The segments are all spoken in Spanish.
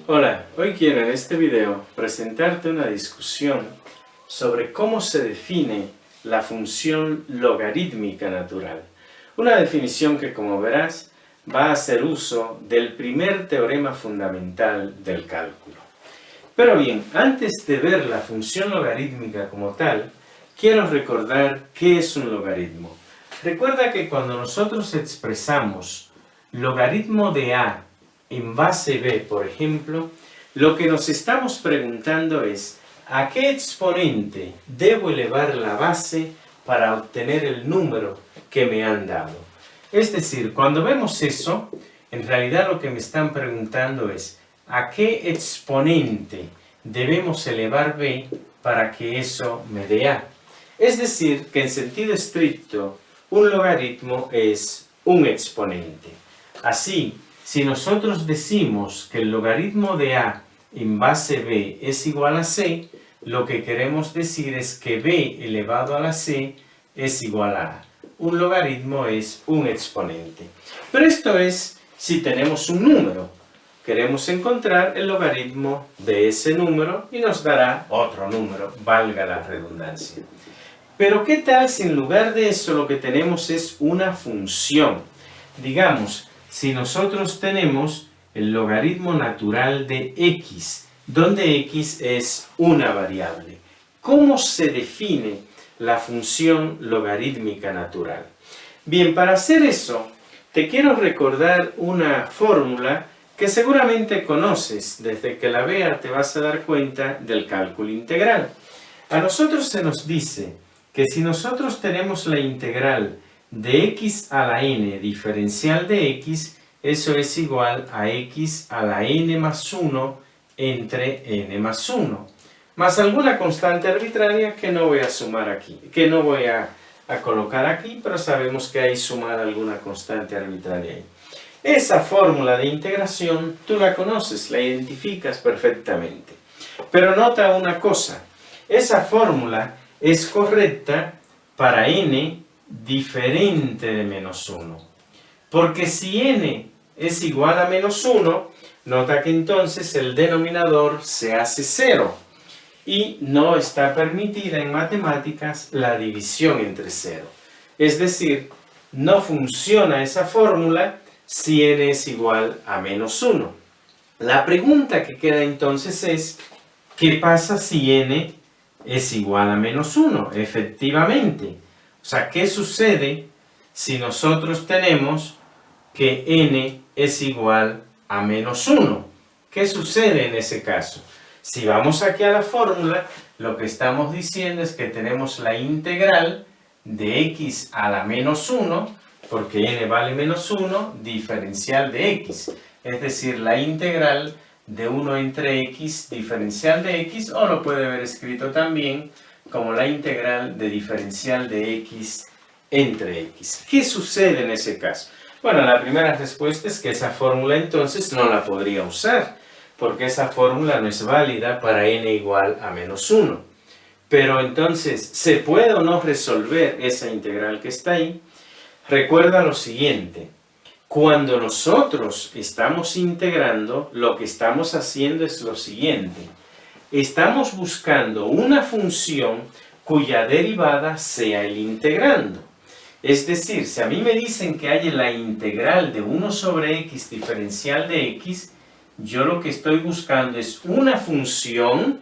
Hola, hoy quiero en este video presentarte una discusión sobre cómo se define la función logarítmica natural. Una definición que, como verás, va a hacer uso del primer teorema fundamental del cálculo. Pero bien, antes de ver la función logarítmica como tal, quiero recordar qué es un logaritmo. Recuerda que cuando nosotros expresamos logaritmo de A en base B, por ejemplo, lo que nos estamos preguntando es ¿a qué exponente debo elevar la base para obtener el número que me han dado? Es decir, cuando vemos eso, en realidad lo que me están preguntando es ¿a qué exponente debemos elevar B para que eso me dé A? Es decir, que en sentido estricto, un logaritmo es un exponente. Así, si nosotros decimos que el logaritmo de A en base B es igual a C, lo que queremos decir es que B elevado a la C es igual a A. Un logaritmo es un exponente. Pero esto es si tenemos un número. Queremos encontrar el logaritmo de ese número y nos dará otro número, valga la redundancia. Pero ¿qué tal si en lugar de eso lo que tenemos es una función? Digamos, si nosotros tenemos el logaritmo natural de x, donde x es una variable. ¿Cómo se define la función logarítmica natural? Bien, para hacer eso, te quiero recordar una fórmula que seguramente conoces. Desde que la veas te vas a dar cuenta del cálculo integral. A nosotros se nos dice que si nosotros tenemos la integral de x a la n diferencial de x, eso es igual a x a la n más 1 entre n más 1, más alguna constante arbitraria que no voy a sumar aquí, que no voy a colocar aquí, pero sabemos que hay sumar alguna constante arbitraria ahí. Esa fórmula de integración tú la conoces, la identificas perfectamente. Pero nota una cosa, esa fórmula es correcta para n diferente de menos 1. Porque si n es igual a menos 1, nota que entonces el denominador se hace 0. Y no está permitida en matemáticas la división entre 0. Es decir, no funciona esa fórmula si n es igual a menos 1. La pregunta que queda entonces es, ¿qué pasa si n es igual a menos 1? Efectivamente. O sea, ¿qué sucede si nosotros tenemos que n es igual a menos 1? ¿Qué sucede en ese caso? Si vamos aquí a la fórmula, lo que estamos diciendo es que tenemos la integral de x a la menos 1, porque n vale menos 1, diferencial de x. Es decir, la integral de 1 entre x diferencial de x, o lo puede haber escrito también como la integral de diferencial de x entre x. ¿Qué sucede en ese caso? Bueno, la primera respuesta es que esa fórmula entonces no la podría usar, porque esa fórmula no es válida para n igual a menos 1. Pero entonces, ¿se puede o no resolver esa integral que está ahí? Recuerda lo siguiente. Cuando nosotros estamos integrando, lo que estamos haciendo es lo siguiente. Estamos buscando una función cuya derivada sea el integrando. Es decir, si a mí me dicen que hay la integral de 1 sobre x diferencial de x, yo lo que estoy buscando es una función,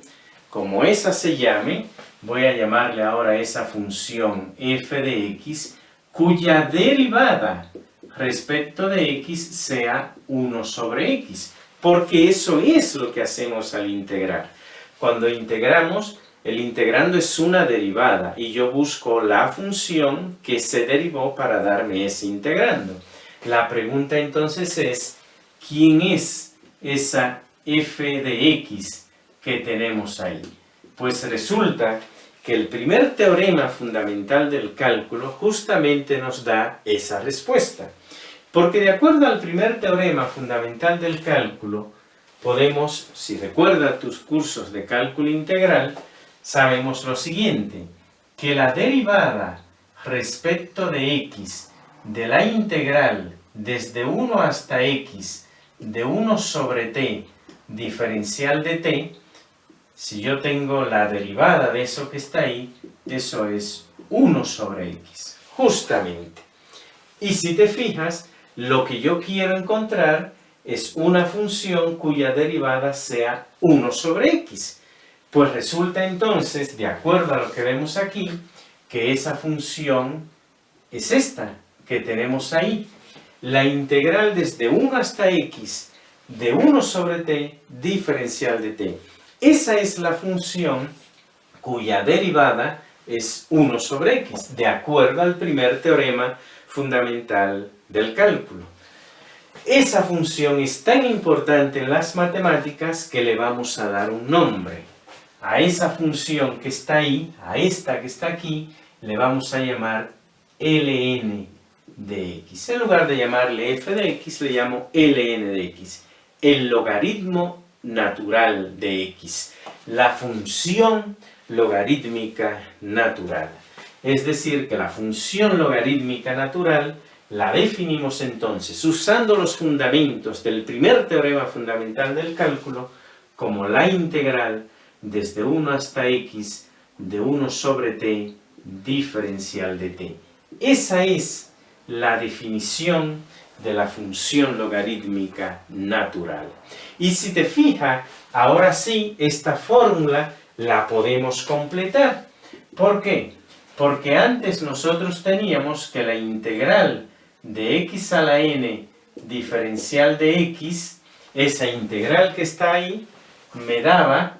como esa se llame, voy a llamarle ahora esa función f de x, cuya derivada respecto de x sea 1 sobre x, porque eso es lo que hacemos al integrar. Cuando integramos, el integrando es una derivada y yo busco la función que se derivó para darme ese integrando. La pregunta entonces es, ¿quién es esa f de x que tenemos ahí? Pues resulta que el primer teorema fundamental del cálculo justamente nos da esa respuesta. Porque de acuerdo al primer teorema fundamental del cálculo, podemos, si recuerdas tus cursos de cálculo integral, sabemos lo siguiente, que la derivada respecto de x de la integral desde 1 hasta x de 1 sobre t diferencial de t, si yo tengo la derivada de eso que está ahí, eso es 1 sobre x, justamente. Y si te fijas, lo que yo quiero encontrar es una función cuya derivada sea 1 sobre x. Pues resulta entonces, de acuerdo a lo que vemos aquí, que esa función es esta que tenemos ahí. La integral desde 1 hasta x de 1 sobre t diferencial de t. Esa es la función cuya derivada es 1 sobre x, de acuerdo al primer teorema fundamental del cálculo. Esa función es tan importante en las matemáticas que le vamos a dar un nombre. A esa función que está ahí, a esta que está aquí, le vamos a llamar ln de x. En lugar de llamarle f de x, le llamo ln de x. El logaritmo natural de x. La función logarítmica natural. Es decir, que la función logarítmica natural la definimos entonces usando los fundamentos del primer teorema fundamental del cálculo como la integral desde 1 hasta x de 1 sobre t diferencial de t. Esa es la definición de la función logarítmica natural. Y si te fijas, ahora sí, esta fórmula la podemos completar. ¿Por qué? Porque antes nosotros teníamos que la integral de x a la n diferencial de x, esa integral que está ahí, me daba,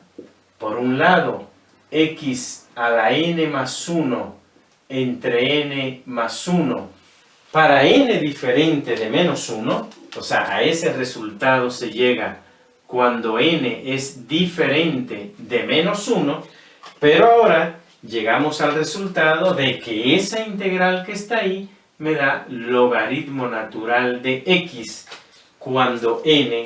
por un lado, x a la n más 1 entre n más 1 para n diferente de menos 1, o sea, a ese resultado se llega cuando n es diferente de menos 1, pero ahora llegamos al resultado de que esa integral que está ahí me da logaritmo natural de x cuando n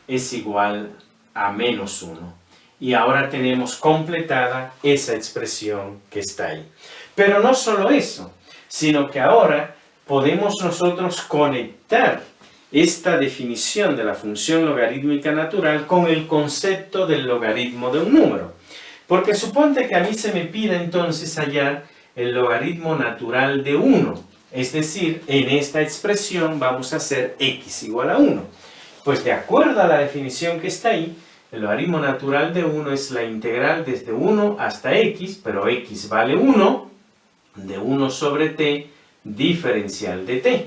es igual a menos 1. Y ahora tenemos completada esa expresión que está ahí. Pero no solo eso, sino que ahora podemos nosotros conectar esta definición de la función logarítmica natural con el concepto del logaritmo de un número. Porque suponte que a mí se me pide entonces hallar el logaritmo natural de 1. Es decir, en esta expresión vamos a hacer x igual a 1. Pues de acuerdo a la definición que está ahí, el logaritmo natural de 1 es la integral desde 1 hasta x, pero x vale 1, de 1 sobre t diferencial de t.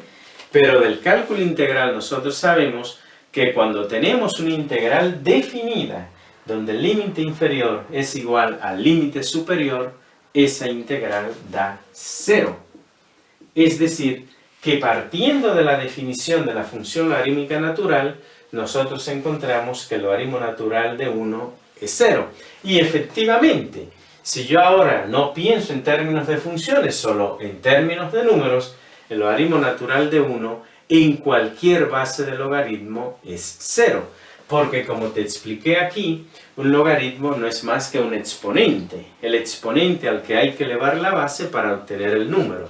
Pero del cálculo integral nosotros sabemos que cuando tenemos una integral definida, donde el límite inferior es igual al límite superior, esa integral da 0. Es decir, que partiendo de la definición de la función logarítmica natural, nosotros encontramos que el logaritmo natural de 1 es 0. Y efectivamente, si yo ahora no pienso en términos de funciones, solo en términos de números, el logaritmo natural de 1 en cualquier base de logaritmo es 0. Porque como te expliqué aquí, un logaritmo no es más que un exponente. El exponente al que hay que elevar la base para obtener el número.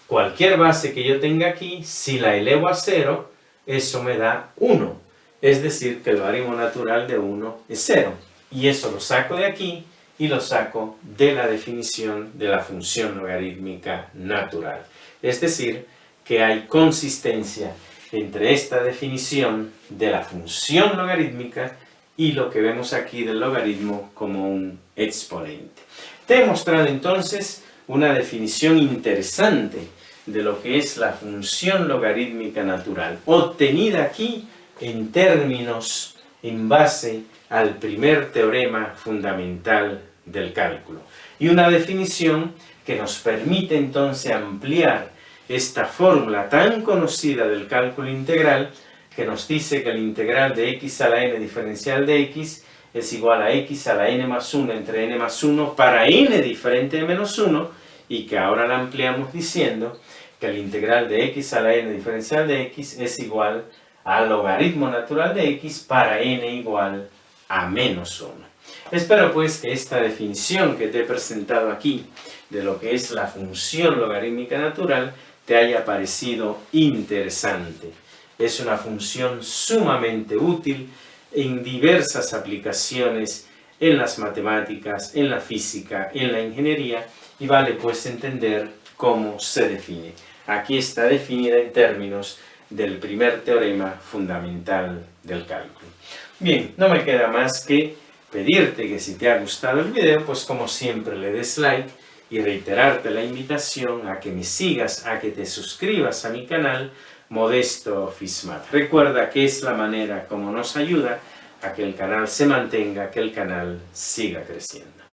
Cualquier base que yo tenga aquí, si la elevo a 0, eso me da 1. Es decir, que el logaritmo natural de 1 es 0. Y eso lo saco de aquí y lo saco de la definición de la función logarítmica natural. Es decir, que hay consistencia entre esta definición de la función logarítmica y lo que vemos aquí del logaritmo como un exponente. Te he mostrado entonces una definición interesante de lo que es la función logarítmica natural, obtenida aquí en términos en base al primer teorema fundamental del cálculo. Y una definición que nos permite entonces ampliar esta fórmula tan conocida del cálculo integral, que nos dice que el integral de x a la n diferencial de x es igual a x a la n más 1 entre n más 1 para n diferente de menos 1, y que ahora la ampliamos diciendo que el integral de x a la n diferencial de x es igual al logaritmo natural de x para n igual a menos 1. Espero pues que esta definición que te he presentado aquí de lo que es la función logarítmica natural te haya parecido interesante. Es una función sumamente útil en diversas aplicaciones en las matemáticas, en la física, en la ingeniería, y vale pues entender cómo se define. Aquí está definida en términos del primer teorema fundamental del cálculo. Bien, no me queda más que pedirte que si te ha gustado el video, pues como siempre le des like y reiterarte la invitación a que me sigas, a que te suscribas a mi canal Modesto Fismat. Recuerda que es la manera como nos ayuda a que el canal se mantenga, que el canal siga creciendo.